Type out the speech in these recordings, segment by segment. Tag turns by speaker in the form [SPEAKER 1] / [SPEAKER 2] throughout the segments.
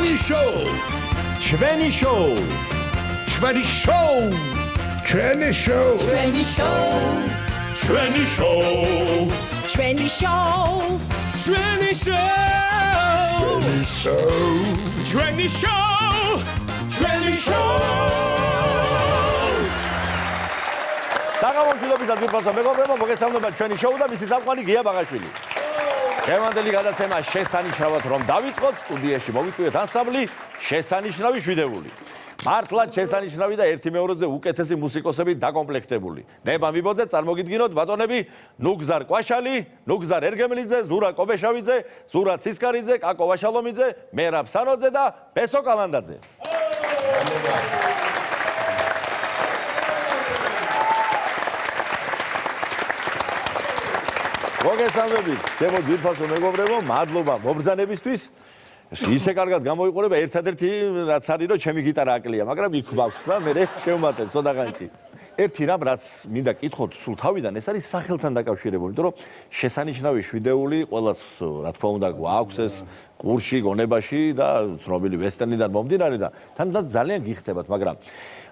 [SPEAKER 1] ჩვენი შოუ
[SPEAKER 2] ჩვენი შოუ ჩვენი შოუ
[SPEAKER 1] ჩვენი შოუ
[SPEAKER 3] ჩვენი შოუ
[SPEAKER 2] ჩვენი შოუ
[SPEAKER 3] ჩვენი შოუ
[SPEAKER 2] ჩვენი შოუ ჩვენი შოუ ჩვენი შოუ საღამოშილობის ადგილსა მეგობრებო მოგესალმება ჩვენი შოუ და მისი წამყვანი გია ბაღაშვილი. Გემანდელი გადაცემა შესანიშნავად რომ დავიწყოთ სტუდიაში მოვიწვიეთ ანსამბლი შესანიშნავი შვიდეული. მართლაც შესანიშნავი და ერთი მეორეზე უკეთესი მუსიკოსები დაკომპლექტებული. ნება მიბოძეთ წარმოგიდგინოთ ბატონები ნუგზარ კვაშალი, ნუგზარ ერგემლიძე, ზურა კობეშავიძე, ზურა ცისკარიძე, კაკო ვაშალომიძე, მერაბ სანოძე და ბესო კალანდაძე. მოგესალმებით, ჩემო ძვირფასო მეგობრებო, მადლობა მობრძანებისთვის. ისე კარგად გამოიყურება ერთადერთი რაც არის რომ ჩემი გიტარა აკლია, მაგრამ იქ მაქვს და მე შევმატებ ცოტაღანში. ერთი რამ რაც მინდა კითხოთ სულ თავიდან, ეს არის სახელთან დაკავშირებული, იმიტომ რომ შესანიშნავი შვიდეული ყველას რა თქმა უნდა გვაქვს ეს კურსში, გონებაში და ცნობილი ვესტერნიდან მომდინარე და თანდათან ძალიან გიხდებათ, მაგრამ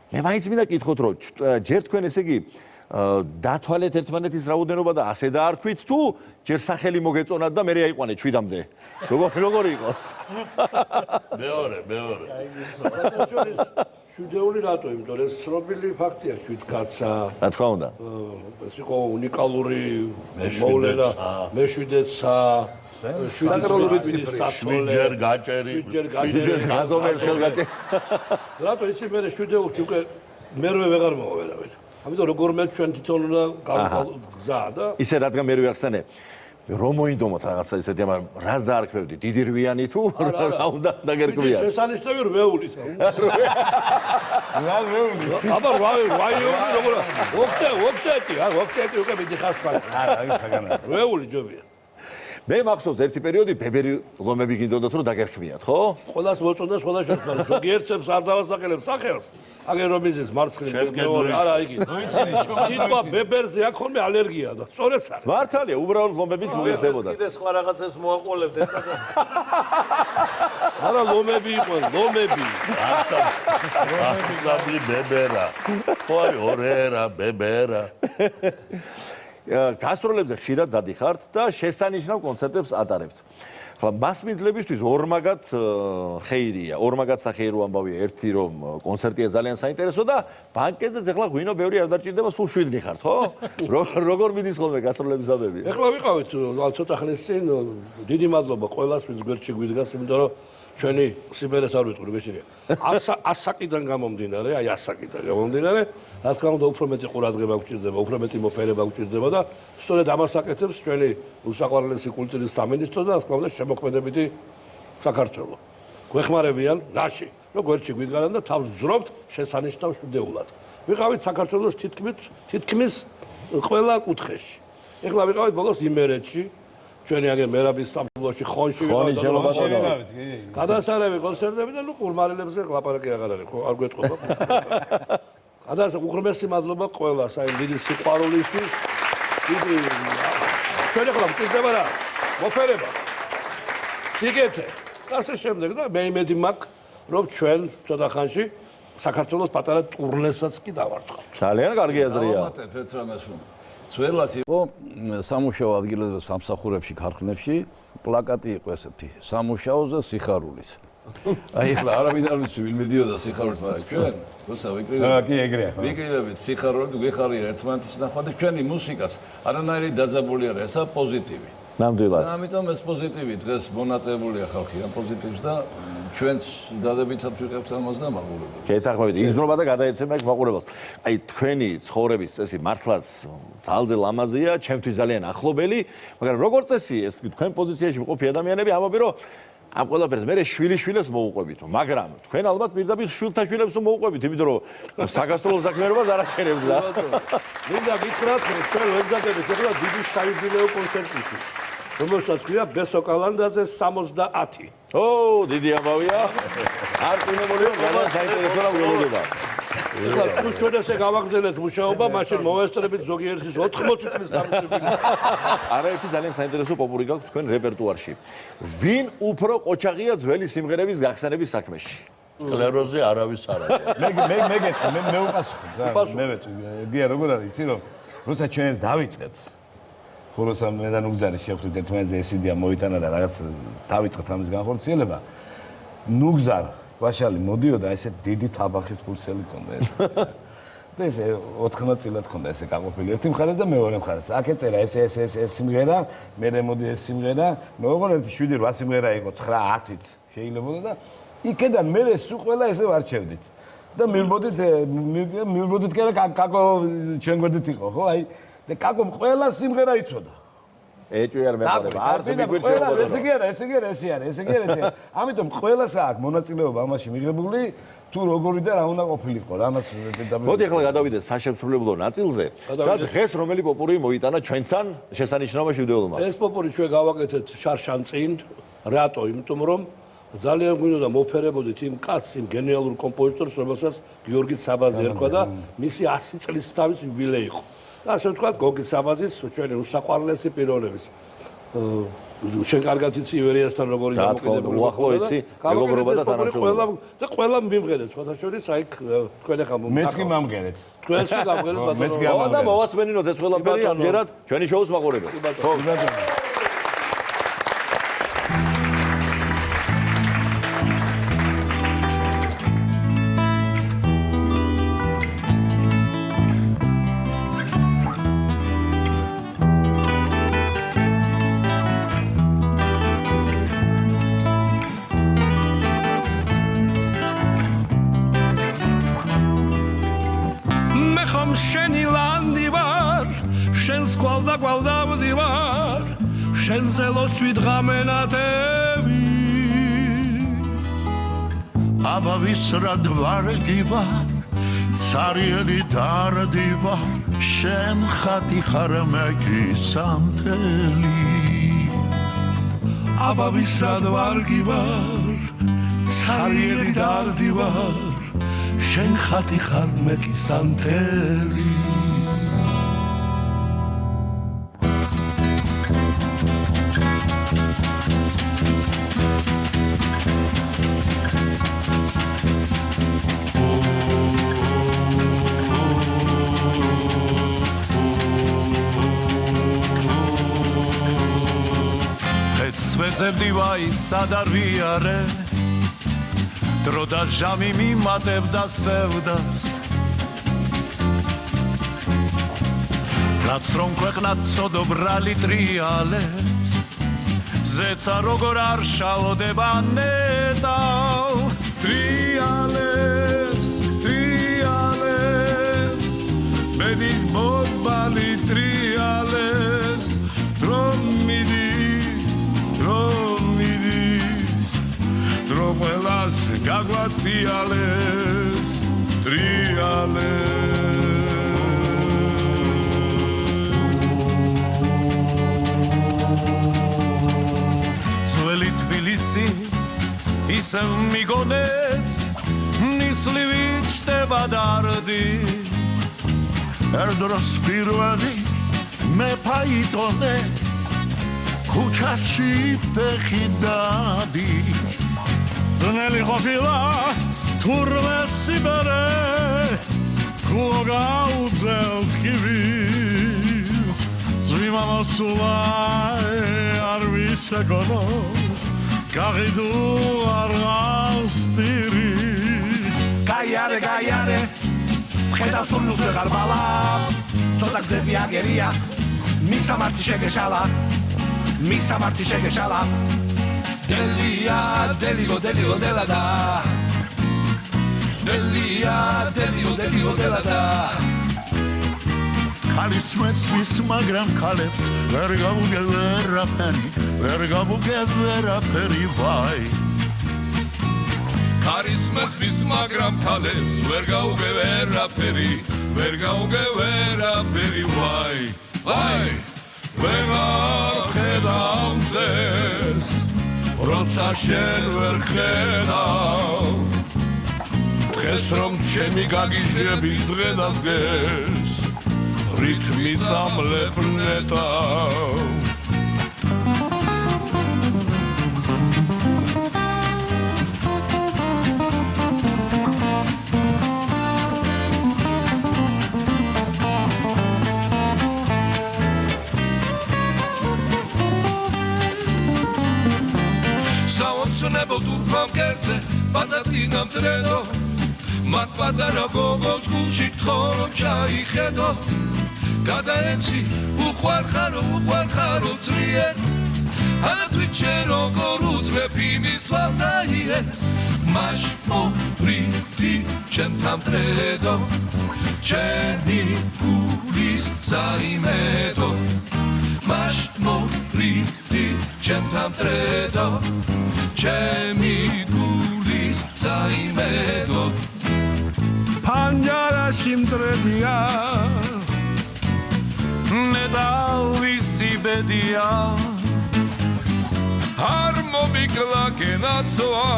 [SPEAKER 2] მე მაინც მინდა კითხოთ რომ ჯერ თქვენ ესე იგი დათვალეთ ერთმანეთის რაოდენობა და ასე დაარქვით თუ ჯერ სახელი მოგეწონათ და მე აიყვანეთ 7-მდე. როგორი იყო?
[SPEAKER 4] მეორე. შვიდეული რატო? იმიტომ რომ ეს ცნობილი ფაქტია 7 კაცსა.
[SPEAKER 2] რა თქმა უნდა.
[SPEAKER 4] ეს იყო უნიკალური მოვლენა. მე-7-ცა.
[SPEAKER 2] საკროლური ციფრი.
[SPEAKER 4] 7-ჯერ გაჭერი.
[SPEAKER 2] 7-ჯერ გაზომერ ხელგაწერი.
[SPEAKER 4] რატო იცი მე შვიდეულში უკვე მერვე ვეღარ მოვერავენ. ამიტომ როგორ მე ჩვენ თვითონ უნდა გავგზა და
[SPEAKER 2] ისე რადგან მე ვიხსენე რომ მოინდომოთ რაღაცა ისეთი მაგრამ რას დაარქმევდი დიდი რვიანი თუ რა უნდა დაგერკვია
[SPEAKER 4] შესანიშნავი რვეულის აბა როგორ ოქტეტი უკვე მიდიხარ სპარკ რვეული ჯობია
[SPEAKER 2] მე მახსოვს ერთი პერიოდი ბებერი ლომები გინდოდათ რომ დაგერქმიათ ხო
[SPEAKER 4] ყველას მოწონდა ყველა შეხვდა ზოგიერთებს არ დავასახელებ სახელს აგერ რომ იზის მარცხნივ მეორე არა იგი სიტყვა ბებერზე აქ ხოლმე ალერგია და სწორედ არის
[SPEAKER 2] მართალია უბრალოდ ლომებიც მოიხდებოდა
[SPEAKER 5] კიდე სხვა რაღაცებს მოაყოლებდეთ
[SPEAKER 4] არა ლომები იყო ლომები
[SPEAKER 6] ანსამბლი ბებერა ხო არის ორერა ბებერა
[SPEAKER 2] გასტროლებზე ხშირად დადიხართ და შესანიშნავ კონცერტებს ატარებთ. ხლა მასმიძლებისთვის ორმაგად ხეირია, ორმაგად სახეირო ამბავია, ერთი რომ კონცერტია ძალიან საინტერესო და ბანკეტზეც ახლა ღვინო ბევრი არ დაჭირდება, სულ 7 დიხართ, ხო? როგორ მიდის ხოლმე გასტროლების ამბები?
[SPEAKER 4] ეხლა ვიყავით ცოტა ხნის წინ, დიდი მადლობა ყველას, ვინც გვერდში გვიდგას, იმიტომ რომ ჩვენი სიმღერას არ ვიტყვი მეშინია. ასაკიდან გამომდინარე, აი ასაკიდან გამომდინარე, რა თქმა უნდა უფრო მეტი ყურადღება გვჭირდება, უფრო მეტი მოფერება გვჭირდება და სწორედ ამას აკეთებს ჩვენი უსაყვარლესი კულტურის სამინისტრო და რა თქმა უნდა შემოქმედებითი საქართველო. გვეხმარებიან რაში? რომ გვერდში გვიდგანან და თავს გზნობთ შესანიშნავ შვიდეულად. ვიყავით საქართველოს თითქმის ყველა კუთხეში. ეხლა ვიყავით ბოლოს იმერეთში ჩვენი აგერ მერაბის სამშობლოში ხონში
[SPEAKER 2] ვიყავით.
[SPEAKER 4] გადასარევი კონცერტები და ნუ ყურმარილებზე ლაპარაკი აღარ არის, ხო, არ გვეტყობა. უღრმესი მადლობა ყველას, აი დიდი სიყვარულისთვის. დიდი ჩვენ ახლა მწირდება რა? მოფერება. სიგეთე. ასე შემდეგ და მე იმედი მაქვს, რომ ჩვენ ცოტა ხანში საქართველოს პატარა ტურნესაც კი დავარტყავთ.
[SPEAKER 2] ძალიან კარგი აზრია.
[SPEAKER 5] დავამატებ ერთ რამეს რომ ძველად იყო სამუშაო ადგილებზე სამსახურებში ქარხნებში პლაკატი იყო ესეთი სამუშაოზე სიხარულის აი ახლა არავინ არ ვიცი ვინ მიდიოდა სიხარულით მაგრამ ჩვენ როცა ვიკრიბებით სიხარულით გვეხარია ერთმანეთის ნახვა და ჩვენი მუსიკას არანაირი დაძაბული არ ესა პოზიტივი
[SPEAKER 2] ნამდვილად
[SPEAKER 5] ამიტომ ეს პოზიტივი დღეს მონაწილეულია ხალხი ამ პოზიტივს და ჩვენც დადებითად ვიყავთ ამას და მაყურებელს.
[SPEAKER 2] გეთახმებით, იზრობა და გადაეცემა იქ მაყურებელს. აი თქვენი ცხოვრების წესი მართლაც ძალზე ლამაზია, ჩემთვის ძალიან ახლობელი, მაგრამ როგორც წესი, ეს თქვენ პოზიციაში მყოფი ადამიანები ამბობენ, რომ ამ ყველაფერს მე შვილიშვილებს მოუყვებით, მაგრამ თქვენ ალბათ პირდაპირ შვილთა შვილებს მოუყვებით, იმიტომ რომ საგასტროლო საქმიანობას არ აჩერებთ და.
[SPEAKER 4] მინდა გითხრათ, რომ ჩვენ ვებზადებით ახლა დიდი საიუბილეო კონცერტისთვის. რომელსაც ქვია ბესო კალანდაძეს 70.
[SPEAKER 2] ო, დიდი ამბავია. არ ყინებოლიო, ძალიან საინტერესო რა ველოდება.
[SPEAKER 4] ეხლა თუ ჩვენ ესე გავაგრძელებთ მუშაობა, მაშინ მოვესწრებით ზოგიერთის 80 წლის გამოსვლით.
[SPEAKER 2] არაერთი ძალიან საინტერესო პოპური გაქვთ თქვენ რეპერტუარში. ვინ უფრო ყოჩაღია ძველი სიმღერების გახსნების საქმეში?
[SPEAKER 6] სკლეროზი არავის არ არის.
[SPEAKER 7] მე უპასუხებ. მე დია როგორ არის, იცი რომ როცა ჩვენს დავიწყეთ ხუროსა მე და ნუგზარი შევხვდით ერთმანეთზე ეს იდეა მოიტანა და რაღაც დავიწყეთ ამის განხორციელება. ნუგზარ ვაშალი მოდიოდა ესე დიდი თაბახის ფურცელი ქონდა ეს. და ესე 80 წილად ქონდა ესე გაყოფილი ერთი მხარეს და მეორე მხარეს. აქ ეწერა ეს სიმღერა, მე მოდი ეს სიმღერა, მეგონა ერთი 7-8 სიმღერა იყო 9-10-იც შეიძლებოდა და იქედან მე სულ ყველა ესე ვარჩევდით. და მივბოდით კი და კაკო ჩვენ გვერდით იყო, ხო? აი და კაკომ ყველა სიმღერა იცოდა.
[SPEAKER 2] ეჭვი არ მეყარება. არც მიგვირჩევა.
[SPEAKER 7] ესე კი არა. ამიტომ ყველას აქვს მონაწილეობა ამაში მიღებული, თუ როგორი და რა უნდა ყოფილიყო, რამას
[SPEAKER 2] მოდი ახლა გადავიდეთ საშემსრულებლო ნაწილზე. და დღეს რომელი პოპური მოიტანა ჩვენთან შესანიშნავმა მშვიდობელმა?
[SPEAKER 4] ეს პოპური ჩვენ გავაკეთეთ შარშან წინ. რატო? იმიტომ რომ ძალიან გვინდოდა მოფერებოდით იმ კაცს, იმ გენიალურ კომპოზიტორს, რომელსაც გიორგი საბაძე ერქვა და მისი 100 წლის თავის იუბილეი იყო. და ასე ვთქვათ, გოგი საბაძის ჩვენი უსაყვარლესი პიროვნების შენ კარგად იცი ივერიასთან როგორი დამოკიდებული
[SPEAKER 2] უახლო იცი მეგობრობა და თანამშრომლობა
[SPEAKER 4] და ყველა მიმღერეთ სხვათა შორის აი თქვენ ახლა
[SPEAKER 7] მეც კი მომღერეთ
[SPEAKER 4] თქვენს კი გამღერეთ
[SPEAKER 2] ბატონო და მოვასმენინოთ ეს ყველაფერი ამჯერად ჩვენი შოუს მაყურებელს
[SPEAKER 4] ხო
[SPEAKER 6] შენზელოცვით ღამენათები აბავის რად ვარგი ვარ ცარიელი დარდი ვარ შენ ხატი ხარ მეკისამთელი აბავის რად ვარგი ვარ ცარიელი დარდი ვარ შენ ხატი ხარ მეკისამთელი
[SPEAKER 8] ზებდივაი სადარვიარე დრო და ჟამი მიმატებდა სევდას რაც რომ ქვეყნად ცოდო ბრალი ტრიალებს ზეცა როგორ არ შალოდება ნეტავ ტრიალებს მედის ბობალი ტრიალებს დრომ მიდის დრო ყველას გაგვატიალებს ტრიალებს ძველი თბილისი ისევ მიგონებს ნისლივით ჩდება დარდი
[SPEAKER 6] ერდროს პირველი მე ფაიტონე ქუჩაში ფეხი დადი
[SPEAKER 8] ძნელი ყოფილა თურმე სიბერე გოგაუძელ კივი ძვიმა მოსულა არ ვისეგონო გაღიდუ არ გასტირი გაიარე ხედავ სულუს ვეღარ ბალა ცოტა გზები აგერია მისამართი შეგეშალა დელია დელადა
[SPEAKER 6] ქალის მესმის მაგრამ ქალებს ვერ გავუგე ვერაფერი ვაი
[SPEAKER 8] ქალის მესმის მაგრამ ქალებს ვერ გაუგე ვერაფერი ვაი ვეღარ ხედავ როცა შენ ვერ ხედავ
[SPEAKER 6] ეს რომ ჩემი გაგიჟდების დღე დადგეს რითმი წამლებ ნეტა საოცნებო თურქამ კერძე პაწაწინა მტრედო მათ პატარა გოგოს გულში თხორო ჩაიხედო გადაეცი უყვარხარო ძლიერ ანათვით შენ როგორ უძლებ იმის თვალდაიეს მაშ მოფრიდი ჩემთან მტრედო ჩემი გულის საიმედო მაშ მოფრიდი ჩემთან მტრედო ჩემი გულის საიმედო
[SPEAKER 8] ფანჯარაში მტრედია ნედავისი ბედია
[SPEAKER 6] არ მომიკლა კენაცოა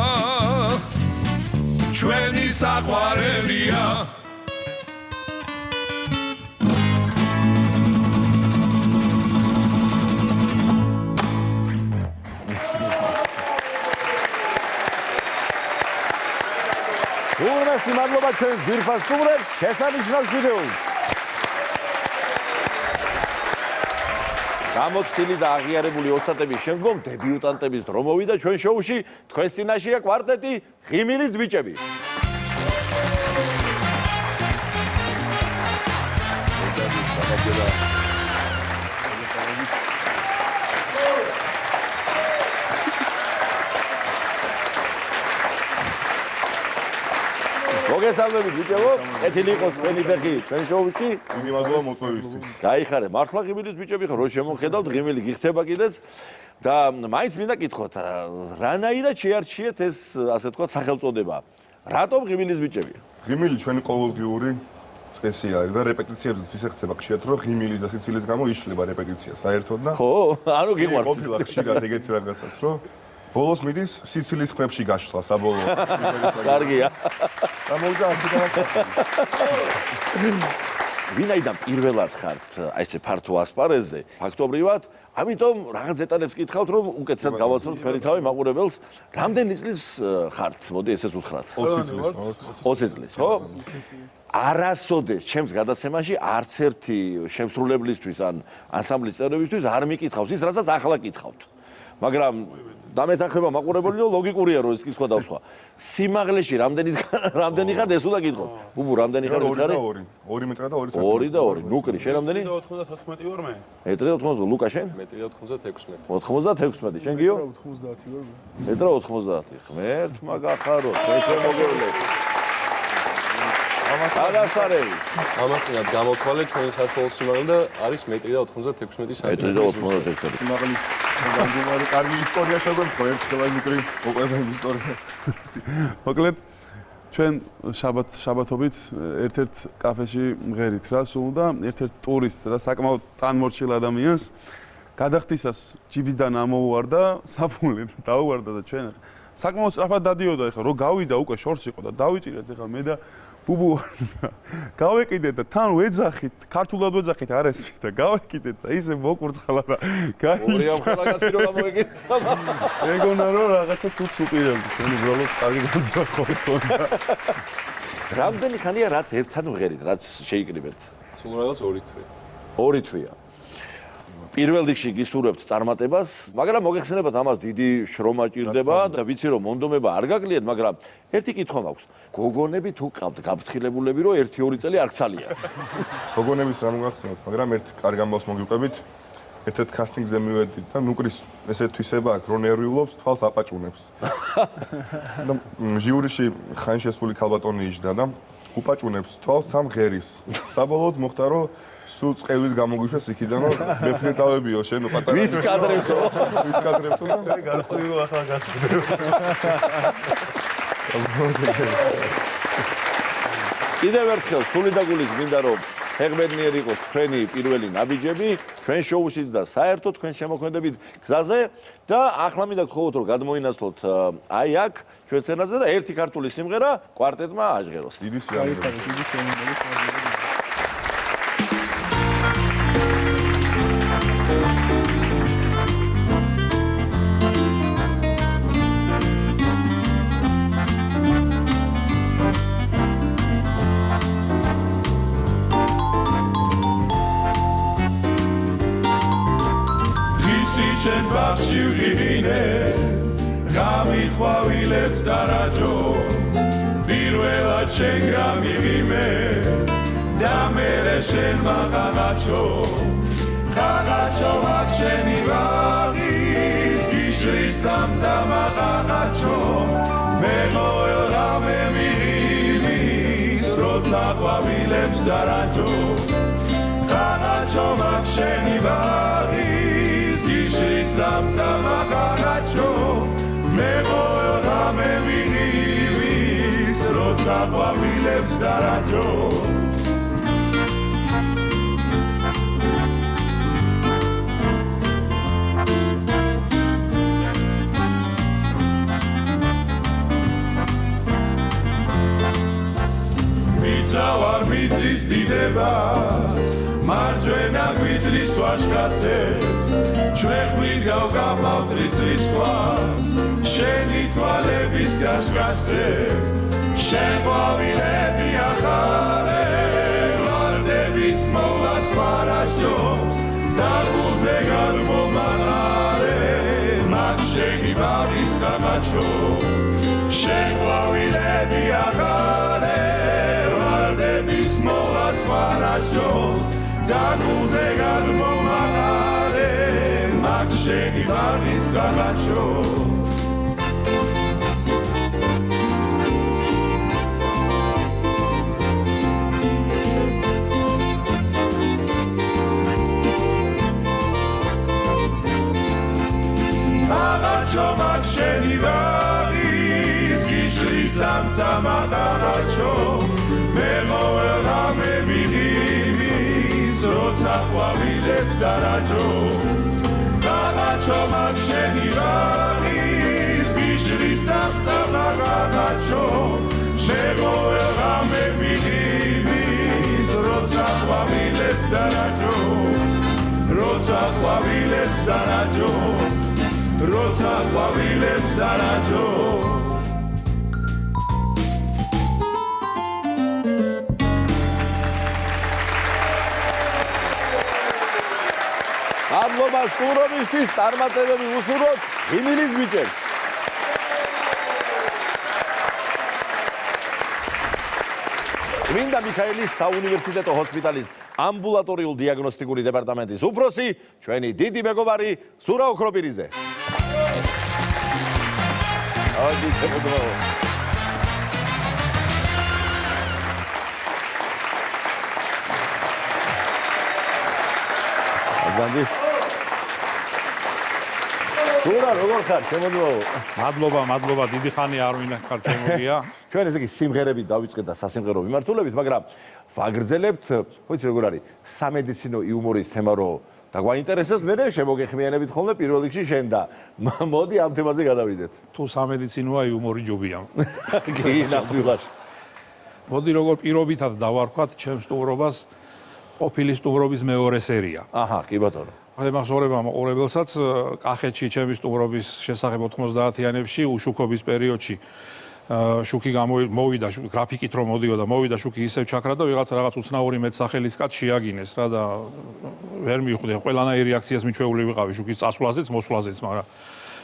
[SPEAKER 6] ჩვენი საყვარელია
[SPEAKER 2] უმრავლესი მადლობა ჩვენ ძვირფას სტუმრებს შესანიშნავ ვიდეოს. გამოცდილი და აღიარებული ოსტატების შემდგომ დებიუტანტების დრო მოვიდა ჩვენ შოუში. თქვენს წინაშეა კვარტეტი ღიმილის ბიჭები. მოგესალმებით ბიჭებო, ეთილი იყოს თქვენი ფეხი ჩვენ შოუში.
[SPEAKER 9] დიდი მადლობა მოწვევისთვის.
[SPEAKER 2] გაიხარე, მართლა ღიმილის ბიჭები ხარ, რო შემოხედავთ, ღიმილი გიხდება კიდეც და მაინც მინდა კითხოთ, რანაირად შეარჩიეთ ეს, ასე ვთქვათ, სახელწოდება? რატომ ღიმილის ბიჭები?
[SPEAKER 9] ღიმილი ჩვენი ყოველდღიური წესი არის და რეპეტიციებზეც ისე ხდება ხშირად, რომ ღიმილის და სიცილის გამო იშლება რეპეტიცია საერთოდ და
[SPEAKER 2] ხო, ანუ გიყვარს.
[SPEAKER 9] ყოფილა ხშირად ეგეთი რაღაცას, რომ ბოლოს მიდის სიცილის ხმებში გაშლა საბოლოო.
[SPEAKER 2] კარგია.
[SPEAKER 9] და მოვიდა აქედანაც.
[SPEAKER 2] ვინაიდან პირველად ხართ აი ესე ფართო ასპარეზზე, ფაქტობრივად, ამიტომ რაღაც დეტალებს კითხავთ, რომ უკეთესად გავაცნოთ თქვენი თავი მაყურებელს. რამდენი წლის ხართ? მოდი ესეც უთხრათ.
[SPEAKER 9] 20 წლის.
[SPEAKER 2] 20 წლის, ხო? არასოდეს ჩემს გადაცემაში არც ერთი შემსრულებლისთვის ან ანსამბლის წევრებისთვის არ მიკითხავს ის, რასაც ახლა კითხავთ. მაგრამ დამეთანხმება მაყურებელი, რომ ლოგიკურია, რომ ეს კითხვა დავსვა. სიმაღლეში რამდენი ხარ ეს უნდა გითხო. ბუბუ, რამდენი ხარ ვიხარი?
[SPEAKER 9] 2 მეტრა და 2 სანტიმეტრი.
[SPEAKER 2] 2 და 2. ნუკრი, შენ რამდენი?
[SPEAKER 10] 99 ვარ მე.
[SPEAKER 2] 1.90. ლუკა შენ?
[SPEAKER 10] 1.96.
[SPEAKER 2] 96. შენ გიო?
[SPEAKER 10] 90 ვარ მე.
[SPEAKER 2] 1.90. ღმერთმა გახარო, თქვენ მოგევლეთ. აღასარევი.
[SPEAKER 10] ამასინად გამოვთვალე ჩვენი საშუალო სიმაღლე და არის 1.96 სანტიმეტრი.
[SPEAKER 2] 1.96.
[SPEAKER 9] სიმაღლის გამგონარი კარგი ისტორია შეგვემთქვა ერთხელ აი მიკრი მოყვებენ ისტორიას.
[SPEAKER 10] მოკლედ ჩვენ შაბათობით ერთ-ერთ კაფეში მღერით რა სულ და ერთ-ერთ ტურისტს რა საკმაოდ ტანმორჩილ ადამიანს გადახდისას ჯიბისდან ამოუვარდა საფულე და დაუვარდა და ჩვენ საკმაოდ სწრაფად დადიოდა ეხლა რომ გავიდა უკვე შორს იყო და დავიჭირეთ ეხლა მე და ბუბუ გავეკიდეთ და თან ვეძახით ქართულად ვეძახით არ ესმის და გავეკიდეთ და ისე მოკურცხალა და
[SPEAKER 2] ორი ამხელაგაც რო გამოვეკითხა.
[SPEAKER 10] ეგონა რომ რაღაცა ცუც უპირებდი ჩვენ უბრალოდ კარგი განზრახვა ქონდა.
[SPEAKER 2] რამდენი ხანია რაც ერთად ვღერით, რაც შეიკრიბეთ?
[SPEAKER 10] სულ რაღაც 2 თვე.
[SPEAKER 2] 2 თვეა. პირველ რიგში გისურვებთ წარმატებას, მაგრამ მოგეხსენებათ ამას დიდი შრომა ჭირდება და ვიცი რომ მონდომება არ გაკლიეთ, მაგრამ ერთი კითხვა მაქვს. გოგონები თუ ყავთ გაფრთხილებულები, რომ 1-2 წელი არ გცალიათ?
[SPEAKER 9] გოგონების რა მოგახსენოთ, მაგრამ ერთ კარგ ამბავს მოგიყვებით. ერთ-ერთ კასტინგზე მივედით და ნუკრის ესე თვისება აქვს, რომ ნერვიულობს, თვალს აპაჭუნებს. და ჟიურიში ხანშესული ქალბატონი იჯდა და უპაჭუნებს თვალს სამ ღერის. საბოლოოდ მოხდა რომ სულ წყევით გამოგვიშვეს იქიდან რომ მეფნეტავებიო შენ პატარა
[SPEAKER 2] ვის კადრებთო?
[SPEAKER 9] ვის კადრებთო და
[SPEAKER 10] მე გარკვეულო ახლა გასწრებ.
[SPEAKER 2] კიდევ ერთხელ სული და გულით მინდა რომ ფეხბედნიერი იყოს თქვენი პირველი ნაბიჯები ჩვენ შოუშიც და საერთოდ თქვენ შემოქმედებით გზაზე და ახლა მინდა გთხოვოთ რომ გადმოინაცვლოთ აი აქ ჩვენ სცენაზე და ერთი ქართული სიმღერა კვარტეტმა აჟღეროს.
[SPEAKER 9] დიდი სიამოვნებით.
[SPEAKER 8] შენ ბაღში ვღირინე ღამით ყვავილებს დარაჯო პირველად შენ გამივიმე და მერე შენ მაღაღაჩო ღაღაჩო აქ შენი ბაღის გიშრის სამძა მაღაღაჩო მე ყოველ ღამე მიღიმის როცა ყვავილებს დარაჯო ღაღაჩო აქ შენი ბაღის Samca magaracho me goel game minivis rotsa ყვავილებს daracho Mitsawar mitsis didebas მარჯვენა გვიძრის ვაშკაცებს ჩვენ ხვით გავგამავდრის რისხვას შენი თვალების გაშკაცზე შენ ყვავილები ახარე ვარდების მოლას ვარაშჯობს და გულზე გადმომაღარე მათ შენი ბაღის გაგაჩო შენ ყვავილები ახარე ვარდების მოლას ვარაშჯობს Danuze gadmomagare mak sheni bagis gagacho Agacho mak sheni bagis gishri samtsa magaracho me goel game rotsa ყვავილებს darajo gagacho mag sheni bagis gishris samtsa magaracho me goel game migrimis rotsa ყვავილებს darajo rotsa ყვავილებს darajo rotsa ყვავილებს darajo
[SPEAKER 2] Adloba სტუმრობისთვის წარმატებები უსურვოთ იმილის ბიჭებს. წმინდა მიქაელის საუნივერსიტეტო ჰოსპიტალის ამბულატორიულ დიაგნოსტიკური დეპარტამენტის უფროსი, ჩვენი დიდი მეგობარი სურა ოქროპირიძე. Gandhi. Სურა როგორ ხარ? შემოძვაო.
[SPEAKER 11] მადლობა, დიდი ხანი არ ვინახარ შემოგია.
[SPEAKER 2] ჩვენ ესე იგი სიმღერები დავიწყეთ და სასიმღერო მიმართულებით, მაგრამ ვაგრძელებთ, ხო იცი როგორ არის? სამედიცინო იუმორის თემა რო დაგვაინტერესებს, მე შემოგეხმიანებით ხოლმე პირველ რიგში შენ და მოდი ამ თემაზე გადავიდეთ.
[SPEAKER 11] თუ სამედიცინოა იუმორი ჯობია.
[SPEAKER 2] კი, ნამდვილად.
[SPEAKER 11] მოდი როგორ პირობითად დავარქვათ ჩემს სტუმრობას ყოფილი სტუმრობის მეორე სერია.
[SPEAKER 2] აჰა, კი ბატონო.
[SPEAKER 11] მახსოვრება მოყურებელსაც კახეთში ჩემი სტუმრობის შესახებ 90-იანებში უშუქობის პერიოდში შუქი მოვიდა, გრაფიკით რომ მოდიოდა, მოვიდა შუქი ისევ ჩაქრა და ვიღაცა რაღაც უცნაური მეტსახელის კაც შეაგინეს რა და ვერ მივხვდი, ყველანაირ რეაქციას მიჩვეული ვიყავი შუქის წასვლაზეც, მოსვლაზეც, მაგრამ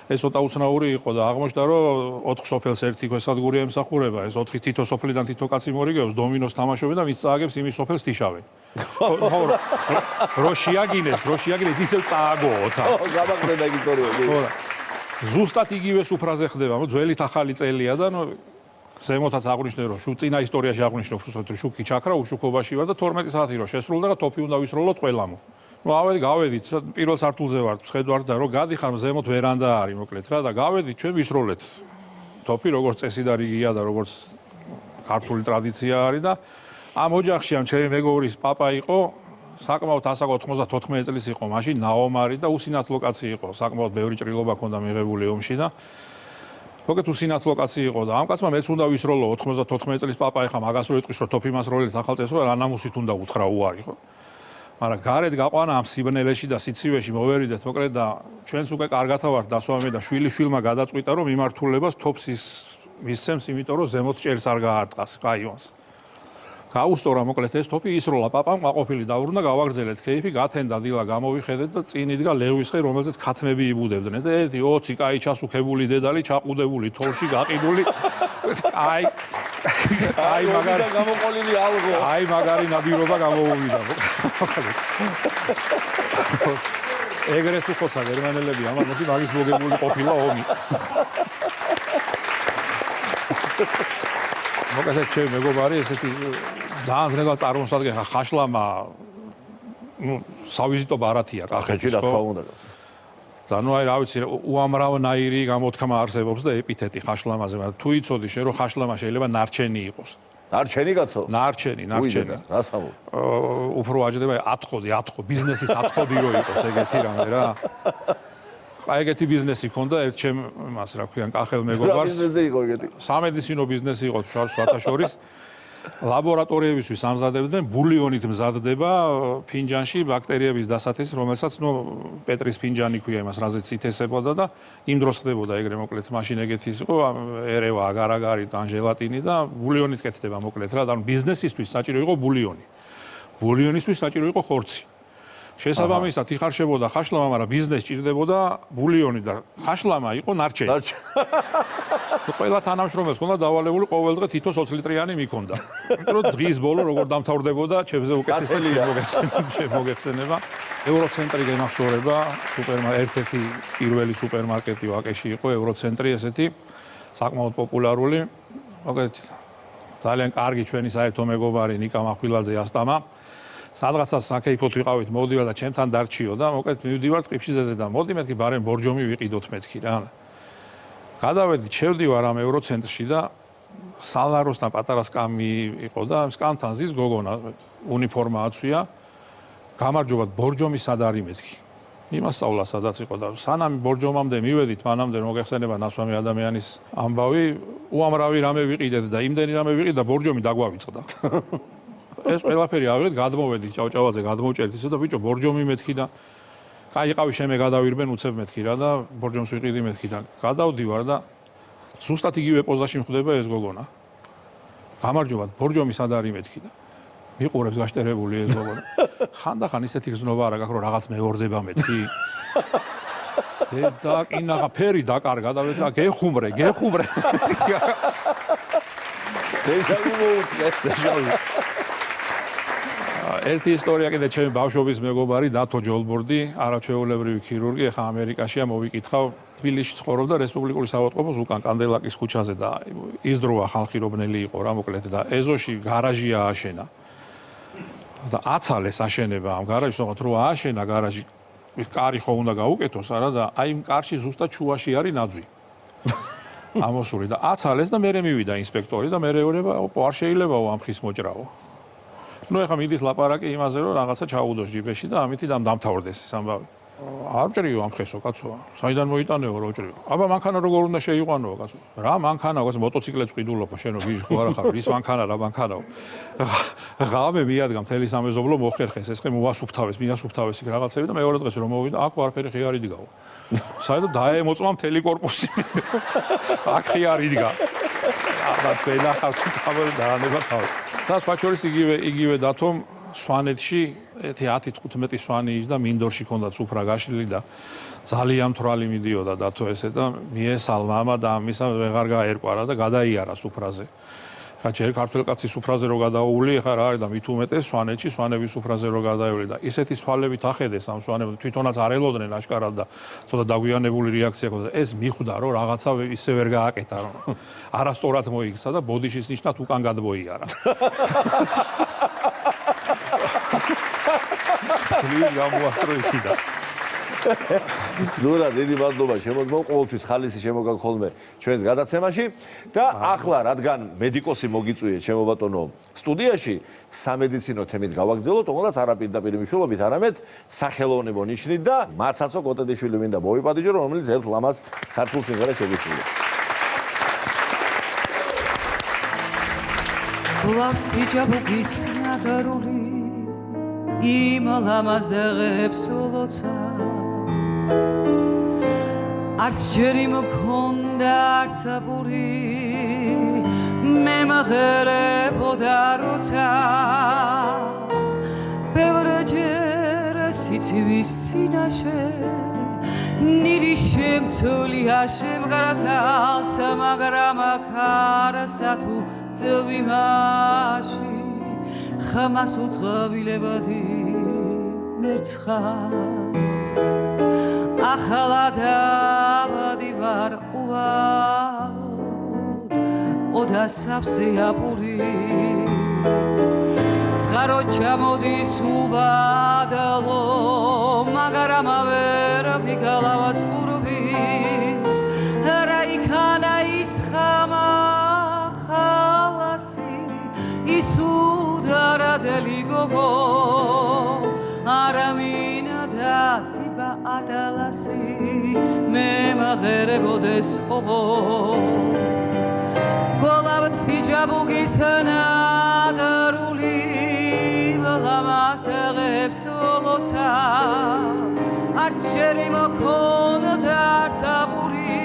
[SPEAKER 11] ეს ცოტა უცნაური იყო და აღმოჩნდა რომ 4 სოფელს ერთი ქვესადგური ემსახურება, ეს 4 თითო სოფლიდან თითო კაცი მორიგებს, დომინოს თამაშობენ და ვის წააგებს იმის სოფელს თიშავენ. რო შეაგინეს ისევ წააგოოთ.
[SPEAKER 2] გამაგრდა ეგ ისტორია.
[SPEAKER 11] ზუსტად იგივე სუფრაზე ხდება, ძველით ახალი წელია და ზემოთაც აღვნიშნე რომ წინა ისტორიაში აღვნიშნე რომ შუქი ჩაქრა უშუქობაში ვარ და 12 საათი რო შესრულდა და თოფი უნდა ვისროლოთ ყველამო. გავედით, პირველ სართულზე ვართ, ვხედავთ და რომ გადიხარ ზემოთ ვერანდა არის მოკლედ რა და გავედით ჩვენ ვისროლეთ. თოფი როგორც წესი და რიგია და როგორც ქართული ტრადიცია არის და ამ ოჯახში ამ ჩემი მეგობრის პაპა იყო საკმაოდ ასაკო 94 წლის იყო მაშინ ნაომარი და უსინათლო კაცი იყო საკმაოდ ბევრი ჭრილობა ჰქონდა მიღებული ომში და მოგეთ უსინათლო კაცი იყო და ამ კაცმა მეც უნდა ვისროლო 94 წლის პაპა ეხა მაგას რო იტყვის რომ თოფიმას როლით ახალწესო რა ნამუსით უნდა უთხრა უარი ხო მაგრამ გარეთ გაყვანა ამ სიბნელეში და სიცივეში მოვერიდეთ მოკლედ და ჩვენც უკვე კარგათა ვართ დასვამე და შვილიშვილმა გადაწყვიტა რომ მიმართულებას თოფს ის მისცემს იმიტომ რომ ზემოთ ჭერს არ გაარტყას კაიონს გაუსწორა მოკლედ ეს თოფი ისროლა პაპამ ყაყოფილი დავრუნდა გავაგრძელეთ ქეიფი გათენდა დილა გამოვიხედეთ და წინ იდგა ლევის ხე რომელზეც ქათმები იბუდებდნენ და 1-20 კაი ჩასუქებული დედალი ჩაყუდებული თორში გაყიდული აი მაგარი
[SPEAKER 2] გამოყოლილი ალღო
[SPEAKER 11] აი მაგარი ნადირობა გამოუვიდა ეგრეთ უხოცა გერმანელები ამან მოდი მაგის მოგებული ყოფილა ომი მოგესალმებით ჩემი მეგობარი ესეთი ძალიან ძნელად წარმოსადგენ ხაშლამა სავიზიტო ბარათია კახეთში
[SPEAKER 2] რა თქმა უნდა
[SPEAKER 11] და ნუ აი რა ვიცი უამრავნაირი გამოთქმა არსებობს და ეპითეტი ხაშლამაზე მაგრამ თუ იცოდი შე რომ ხაშლამა შეიძლება ნარჩენი იყოს
[SPEAKER 2] ნარჩენი კაცო
[SPEAKER 11] ნარჩენი
[SPEAKER 2] რას ამბობ
[SPEAKER 11] უფრო აჯდება ათხოვდი ბიზნესის ათხოვდი რო იყოს ეგეთი რამე რა აი ეგეთი ბიზნესი ქონდა ერთ ჩემ მას რა ქვიან კახელ მეგობარს
[SPEAKER 2] ბიზნესი იყო ეგეთი
[SPEAKER 11] სამედიცინო ბიზნესი იყო საათაშორის ლაბორატორიებისთვის ამზადებდნენ ბულიონით მზადდება ფინჯანში ბაქტერიების დასათეს რომელსაც ნუ პეტრის ფინჯანი ქვია იმას რაზეც ითესებოდა და იმ დროს ხდებოდა ეგრე მოკლედ მაშინ ეგეთი იყო ერევა აგარ-აგარი და ჟელატინი და ბულიონით კეთდება მოკლედ რა და ბიზნესისთვის საჭირო იყო ბულიონისთვის საჭირო იყო ხორცი შესაბამისად იხარშებოდა ხაშლამა, მაგრამ ბიზნეს ჭირდებოდა ბულიონი და ხაშლამა იყო ნარჩენი. ყველა თანამშრომელს ჰქონდა დავალებული ყოველდღე თითო 20 ლიტრიანი მიქონდა. იმიტომ რომ დღის ბოლო როგორ დამთავრდებოდა, ჩემზე უკეთესად მოგეხსენება. ევროცენტრი გემახსოვრება, ერთ-ერთი პირველი სუპერმარკეტი ვაკეში იყო ევროცენტრი ესეთი საკმაოდ პოპულარული. მოგეთ ძალიან კარგი ჩვენი საერთო მეგობარი ნიკა მახვილაძე ასტამა. სადღაცას საკეიფოთ ვიყავით, მოვდივარ და ჩემთან დარჩიო და მოკლედ მივდივარ ტყიფშიძეზე და მოდი მეთქი ბარემ ბორჯომი ვიყიდოთ მეთქი რა. გადავედი, შევდივარ ამ ევროცენტრში და სალაროსთან პატარა სკამი იყო და სკამთან ზის გოგონა უნიფორმა აცვია. გამარჯობათ, ბორჯომი სად არის მეთქი. იმასწავლა სადაც იყო და სანამ ბორჯომამდე მივედით, მანამდე მოგეხსენება ნასვამი ადამიანის ამბავი, უამრავი რამე ვიყიდეთ და იმდენი რამე ვიყიდ და ბორჯომი დაგვავიწყდა. ეს ყველაფერი ავიღეთ, გადმოვედი ჭავჭავაძე, გადმოვჭერთ ისე და ბიჭო ბორჯომი მეთქი და კაი ყავი შემე გადავირბენ უცებ მეთქი რა და ბორჯომს ვიყიდი მეთქი და გადავდივარ და ზუსტად იგივე პოზაში მხვდება ეს გოგონა. გამარჯობათ, ბორჯომი სად არის მეთქი და მიყურებს გაშტერებული ეს გოგონა. ხანდახან ისეთი გზნობა არა გაქვს რომ რაღაც მეორდება მეთქი. და კინაღა ფერი დაკარგა და გეხუმრე.
[SPEAKER 2] დეჟავი მოუწე.
[SPEAKER 11] ერთი ისტორია კიდე ჩემი ბავშვობის მეგობარი დათო ჯოლბორდი, არაჩვეულებრივი ქირურგი, ახლა ამერიკაშია მოვიკითხავ, თბილისში ცხოვრობდა რესპუბლიკური საავადმყოფოს უკან კანდელაკის ქუჩაზე და იზდროა ხალხი რომნელი იყო რა მოკლედ და ეზოში გარაჟია აშენა. და აცალეს აშენება ამ გარაჟს, თუმცა რო ააშენა გარაჟი, ის კარი ხო უნდა გაუკეთოს არა და აი იმ კარში ზუსტად შუაში არის ნაძვი. ამოსული და აცალეს და მერე მივიდა ინსპექტორი და მერე ეუბნება, არ შეიძლებაო ამ ხის მოჭრაო. ნუ ეხა მიდის ლაპარაკი იმაზე რომ რაღაცა ჩაუდოს ჯიბეში და ამითი დამთავრდეს ეს ამბავი. არ ჭრიო ამ ხესო კაცო. საიდან მოიტანეო რო ჭრიო. აბა მანქანა როგორ უნდა შეიყვანო კაცო. რა მანქანა, კაცო მოტოციკლებს ყიდულობ შენო გიჟ ხო არა ხარ ის მანქანა რა მანქანაო. ღამე მიადგა მთელი სამეზობლო მოხერხეს ეს ხე მოვასუფთავეს, მიასუფთავეს იქ რაღაცები და მეორე დღეს რომ მოვიდა აქ ვარფერი ხი არ იდგაო. საერთოდ დაემოწმა მთელი корпуსი. აქ ხი არ იდგა. აბა ყველა ხალხი წავედა დაანება თავი. და სხვა შორის იგივე დათომ სვანეთში 10-15 სვანი ის და მინდორში ჰქონდა სუფრა გაშლილი და ძალიან მთვრალი მიდიოდა დათო ესე და მიესალმა ამა და ამისა ვეღარ გაერყვა და გადაიარა სუფრაზე. ხა ჯერ ქართულ კაცის სუფრაზე რო გადაული, ხა რა არის და მით უმეტეს სვანეთში სვანების სუფრაზე რო გადაიული და ისეთი სვალებით ახედეს ამ სვანებს თვითონაც არ ელოდნენ აშკარად და ცოტა დაგვიანებული რეაქცია ჰქონდა. ეს მიხვდა რომ რაღაცა ისე ვერ გააკეთა რომ არასწორად მოიქცა და ბოდიშის ნიშნად უკან გადმოიარა. ძლივი გამოასწრო იქიდან.
[SPEAKER 2] ზურა დიდი მადლობა შემოძმო ყოველთვის ხალისი შემოგაგ ხოლმე ჩვენს გადაცემაში და ახლა რადგან მედიკოსი მოგიწვიეთ ჩემო ბატონო სტუდიაში სამედიცინო თემით გავაგრძელოთ, რომელსაც არაპირდაპირ მნიშვნელობით, არამედ სახელოვნებო ნიშნით და მაცაცო კოტედიშვილი მინდა მოვიპატიჟო, რომელიც ერთ ლამაზ ქართულ სიმღერას შეგისრულებს.
[SPEAKER 12] ლავსი ჯაბუგის ნადარული იმ ლამაზ დღეებს ლოცა არც ჯერი მქონდა არც აბური მე მღერებოდა როცა ბევრჯერ სიცივის წინაშე ნირი შემცოლია შემგრათალს მაგრამ ქარსა თუ წვიმაში ხმას უწყვილებდი მერცხალს ახლა დავდივარ უალოდ ოდა საფსიაპური ცხარო ჩამოდის უბადალო მაგრამ ვერ ვიგალავა წყურვიც რა იქანა ის ხამა ისუდარადელი გოგო არამინა და ტიბა ადალასი მე მაღერებოდეს ობო გოლავსი ჯაბუგის ნადარული ლამაზ დღეებს ლოცა არც შერი მქონდა არც აბური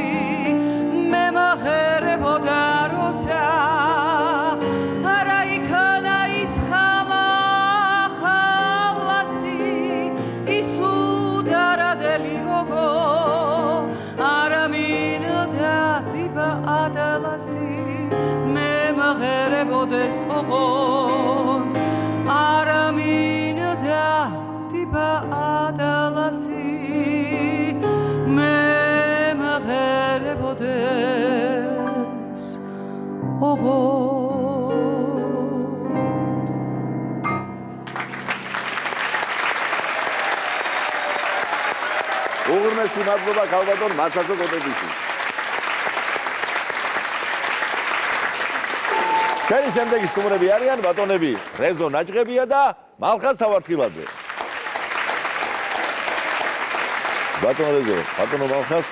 [SPEAKER 12] მე მაღერებოდა როცა მე მაღერებოდეს ოღონდ არამინდა ტიბა ადალასი მე მაღერებოდეს ოღონდ
[SPEAKER 2] უღრმესი მადლობა ქალბატონ მაცაცო კოტედიშვილს. ჩვენი შემდეგი სტუმრები არიან ბატონები რეზო ნაჭყებია და მალხაზ თავართხილაძე. ბატონ რეზო, ბატონო მალხაზ,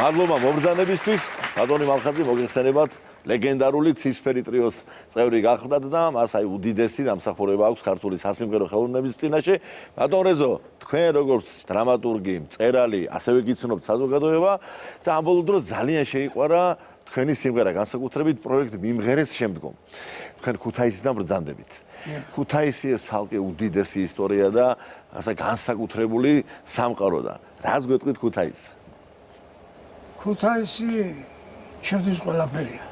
[SPEAKER 2] მადლობა მობრძანებისთვის. ბატონი მალხაზი მოგეხსენებათ ლეგენდარული ცისფერი ტრიოს წევრი გახლდათ და მას აი უდიდესი დამსახურება აქვს ქართული სასიმღერო ხელოვნების წინაშე. ბატონ რეზო, თქვენ როგორც დრამატურგი, მწერალი, ასევე გიცნობთ საზოგადოება და ამ ბოლო დროს ძალიან შეიყვარა თქვენი სიმღერა განსაკუთრებით პროექტ მიმღერეს შემდგომ. თქვენ ქუთაისიდან ბრძანდებით. ქუთაისი ეს ხალხი უდიდესი ისტორია და ასე განსაკუთრებული სამყარო და რას გვეტყვით ქუთაისს?
[SPEAKER 13] ქუთაისი ჩემთვის ყველაფერია.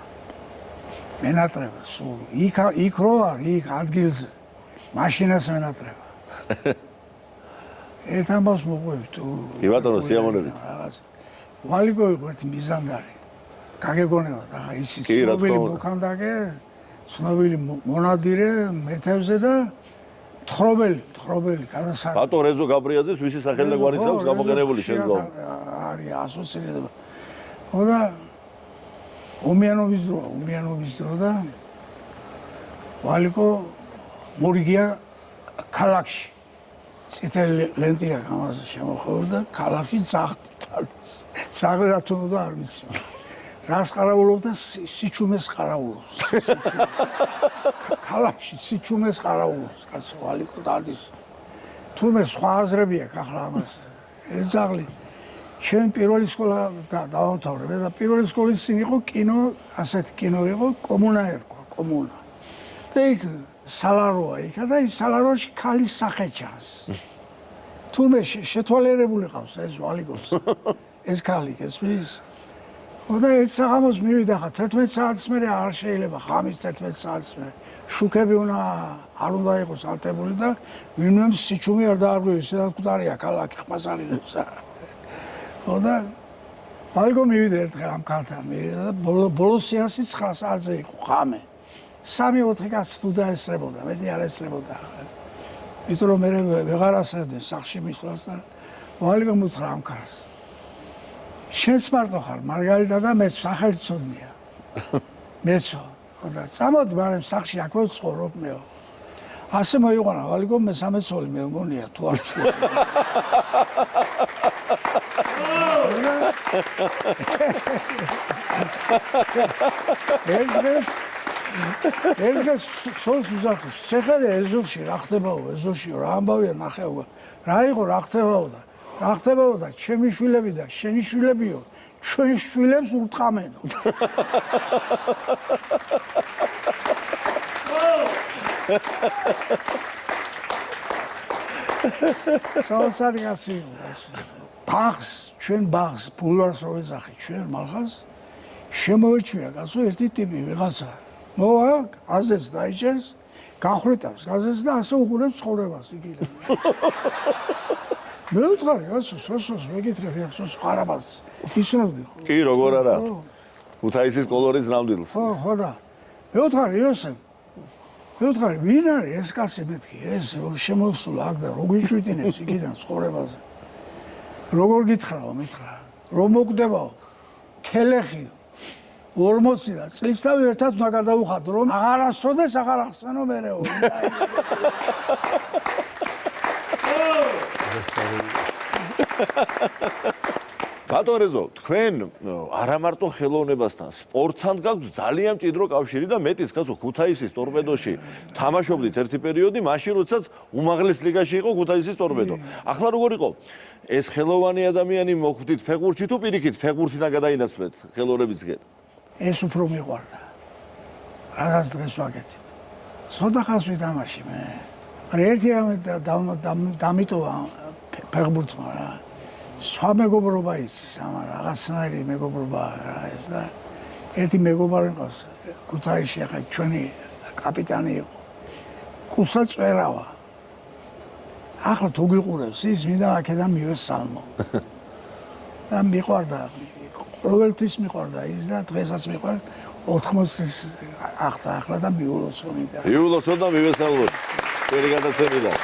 [SPEAKER 13] მენატრება სულ. იქ რო არ, იქ ადგილზე. მაშინას მენატრება. ერთ ამბავს მოყვებით თუ
[SPEAKER 2] კი ბატონო, სიამოვნებით.
[SPEAKER 13] ვალიკო იყო ერთი მიზანდარი. გაგეგონებათ ახლა ის ცნობილი მოქანდაკე, ცნობილი მონადირე მეთევზე და თხრობელი გადასარევი.
[SPEAKER 2] ბატონ რეზო გაბრიაძეს ვისი სახელი და გვარიც აქვს გამოყენებული შემდგომ.
[SPEAKER 13] არის ასოცირება. ხოდა ომიანობის დრო და ვალიკო მორიგია ქალაქში. წითელი ლენტია გამაზე შემოხევრდა და ქალაქში ძაღლი რა თუნდა არ ვიცი. რას ყარაულობდა სიჩუმეს ყარაულობს. ქალაქში სიჩუმეს ყარაულობს, კაცო ვალიკო დადის. თუმე სხვა აზრები აქვს ახლა ამას. ეს ძაღლი ჩემი პირველი სკოლა დავამთავრე და პირველი სკოლის წინ იყო კინო, ასეთი კინო იყო კომუნა ერქვა, კომუნა. და იქ სალაროა იქა და ის სალაროში ქალის სახე ჩანს. თუმე შეთვალერებული ყავს ეს ვალიკოს. ეს ქალი გესმის? ხოდა ერთ საღამოს მივიდა ხა 11 საათის მერე არ შეიძლება ხამის 11 საათის მერე შუქები არ უნდა იყოს ალტებული და ვინმე სიჩუმე არ დაარღვევს და მკვდარია ქალაქი ხმას არიღებს. ხოდა ვალიკო მივიდა ერთხელ ამ ქალთან მივიდა და ბოლო სეანსი 9 საათზე იყო ხამე. 3-4 კაცი თუ დაესწრებოდა, მეტი არ ესწრებოდა. იმიტომ რომ მე ვეღარ ასწრებდნენ სახში მისვლას და ვალიკო მუთხრა ამ ქალს. შენს მარტო ხარ, მარგალიტა და მე სახელი ცოდნია. მეცო. ხოდა წამოდი, მაგრამ სახში აქვე ცხოვრობ მეო. ასე მოიყვანა ვალიკო მესამე ცოლი მე მგონია თუ არ ვცდები. ერთგეს ცოლს უზახის შეხედე ეზოში რა ხდებაო ეზოში რა ამბავია ნახეობა რა იყო რა ხდებაო და ჩემი შვილები და შენი შვილებიო ჩვენ შვილებს უტყამენო. საოცარი კაცი ბაღს ჩვენ ბაღს ბულვარს რო ეძახი ჩვენ მალხას შემოეჩვია კაცო ერთი ტიპი ვიღაცა მოვა აზეს დაიჭერს გახრიტავს გაზეს და ასე უყურებს ცხოვრებას იგივე. მე ვთქვი კაცო სოსოს მეკითხები ახსოს ყარაბას ისნობდი ხო?
[SPEAKER 2] კი როგორ არა ქუთაისის კოლორის ნამდვილს.
[SPEAKER 13] ხო და მე ვთქვი იოსებ მე ვთქვი ვინ არის ეს კაცი მეთქი ეს შემოსულა აქ და როგორ იშვიტინებს იქიდან ცხოვრებაზე როგორ გითხრაო მითხრა რომ მოგდებაო ქელეხი 40 წლისთავი ერთად უნდა გადავუხადო რომ აღარასოდეს აღარ ახსენო მერეო.
[SPEAKER 2] ბატონეზო, თქვენ არა მარტო ხელოვნებასთან, სპორტთან გაქვთ ძალიან მჭიდრო კავშირი და მეტიც კაცო ქუთაისის ტორპედოში თამაშობდით ერთი პერიოდი, მაშინ როდესაც უმაღლეს ლიგაში იყო ქუთაისის ტორპედო. ახლა როგორ იყო? ეს ხელოვანი ადამიანი მოხვდით ფეხბურთში თუ პირიქით ფეხბურთიდან გადაინაცვლეთ ხელოვნებისკენ?
[SPEAKER 13] ეს უფრო მიყვარდა. რაღაც დღეს ვაკეთე. ცოტა ხანს ვითამაში მე. ერთი რამე დამიტოვა ფეხბურთმა რა. სხვა მეგობრობა იცის, ამან რაღაცნაირი მეგობრობა რა ეს და ერთი მეგობარი ყავს ქუთაისში ახლა ჩვენი კაპიტანი იყო. კუსა წვერავა. ახლა თუ გიყურებს ის მინდა აქედან მივესალმო. და მიყვარდა ყოველთვის მიყვარდა ის და დღესაც მიყვარდა 80-ის ახლა და მიულოს რომ მინდა.
[SPEAKER 2] მიულოსო და მივესალმოთ. ჩვენი გადაცემიდან.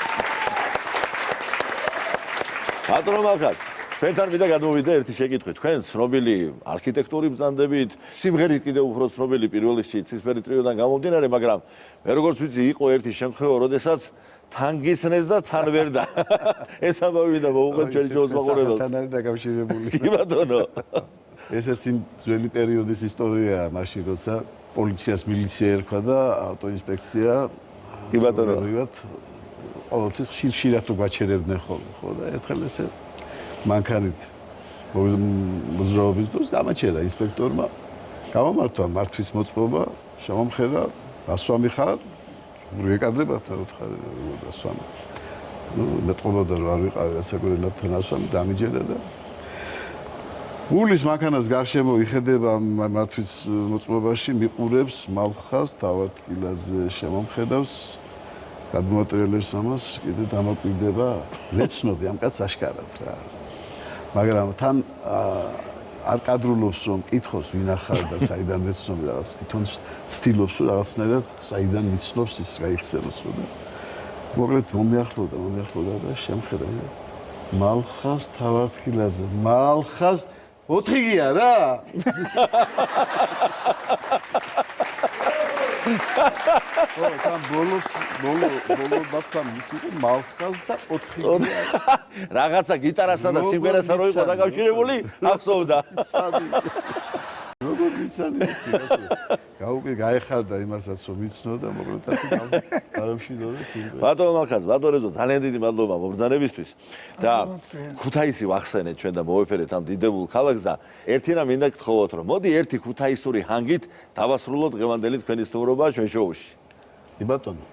[SPEAKER 2] ბატონო მალხას თქვენთან მინდა გადმოვიდე ერთი შეკითხვით. თქვენ ცნობილი არქიტექტორი ბრძანდებით, სიმღერით კიდევ უფრო ცნობილი პირველ რიგში ცისფერი ტრიოდან გამომდინარე, მაგრამ მე როგორც ვიცი, იყო ერთი შემთხვევა, როდესაც თან გიცნეს და თან ვერ და. ეს ამბავი მინდა მოუყვეთ ჩვენი ჯოს მაყურებელს.
[SPEAKER 14] თან არის დაკავშირებული.
[SPEAKER 2] კი ბატონო.
[SPEAKER 14] ესეც იმ ძველი პერიოდის ისტორიაა, მაშინ როცა პოლიციას მილიცია ერქვა და ავტოინსპექცია.
[SPEAKER 2] კი ბატონო.
[SPEAKER 14] ყოველთვის ხშირად თუ გაჩერებდნენ ხოლმე, ხო და ერთხელ ესე მანქანით მოძრაობის დროს გამაჩერა ინსპექტორმა. გამომართვა მართვის მოწყობა, შემომხედა, დასვამი ხარ, რეკადრებათ რა თქვა, დასვამი. მეტყობოდა რომ არ ვიყავი რასაკვირველად თანასვამი დამიჯერა და გულის მანქანას გარშემო იხედება მართვის მოწყობაში, მიყურებს მალხას, თავადკილაძე შემომხედავს გადმოატრიალებს ამას, კიდე დამოკვირდება, ლეცნობი ამ კაცს აშკარად რა. მაგრამ თან არ კადრულობს რომ კითხოს ვინ ახარ და საიდან მეცნობი რაღაც თვითონ ცდილობს რომ რაღაცნაირად საიდან მიცნობს ის გაიხსენოს ხო და მოკლედ მომიახლოვდა და შემხედა მალხას თავადკილაძე მალხას 4 გია რა ო თან ბოლო ბაქთან ის იყო მალხას და 4 გია
[SPEAKER 2] რაღაცა გიტარასა და სიმღერასა რო იყო დაკავშირებული ახსოვდა
[SPEAKER 14] როგორ ვიცანი გაუკვირდა გაეხარდა იმასაც რომ ვიცნო და მოკლედ ასე გავშიდო და
[SPEAKER 2] ბატონო მალხას ბატონო ძალიან დიდი მადლობა მობრძანებისთვის და ქუთაისი ვახსენეთ ჩვენ და მოვეფერეთ ამ დიდებულ ქალაქს და ერთი რამ მინდა გთხოვოთ რომ მოდი ერთი ქუთაისური ჰანგით დავასრულოთ დღევანდელი თქვენი სტუმრობა ჩვენ შოუში
[SPEAKER 14] კი ბატონო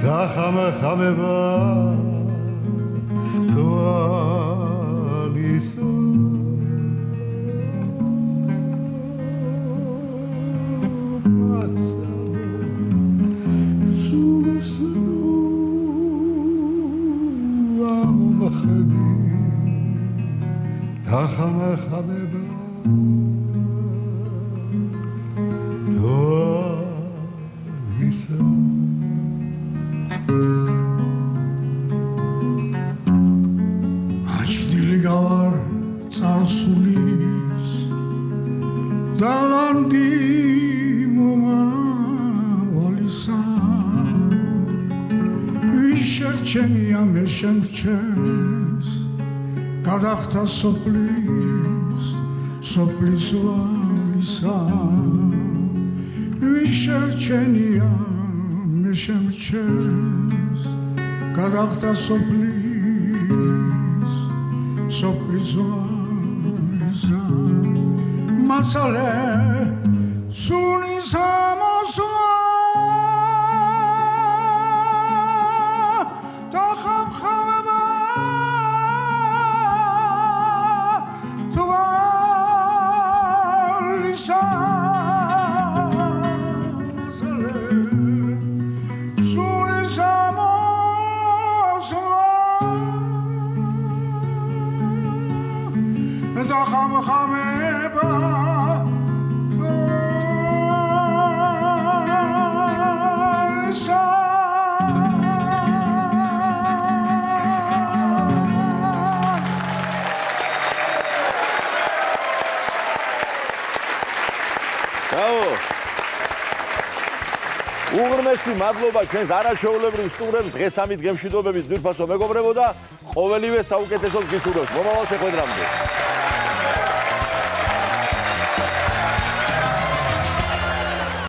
[SPEAKER 14] დახამხამება თვალისა დახამხამება თვალისა
[SPEAKER 13] აჩდილი გავარ წარსულის დალანდი მომავალისა ვიშერჩენია მე შემრჩენს გადახთა სოფლის ვალისა ვიშერჩენია მე შემრჩენს გადახთა სოფლის ვალისა მასალე სულის ამოსვლა დახამხამება თვალისა მასალე სულის ამოსვლა დახამხამება თვალისა
[SPEAKER 2] უღრმესი მადლობა ჩვენს არაჩვეულებრივ სტუმრებს დღესამით გემშვიდობების ძვირფასო მეგობრებო და ყოველივე საუკეთესოს გისურვებთ. მომავალ შეხვედრამდე.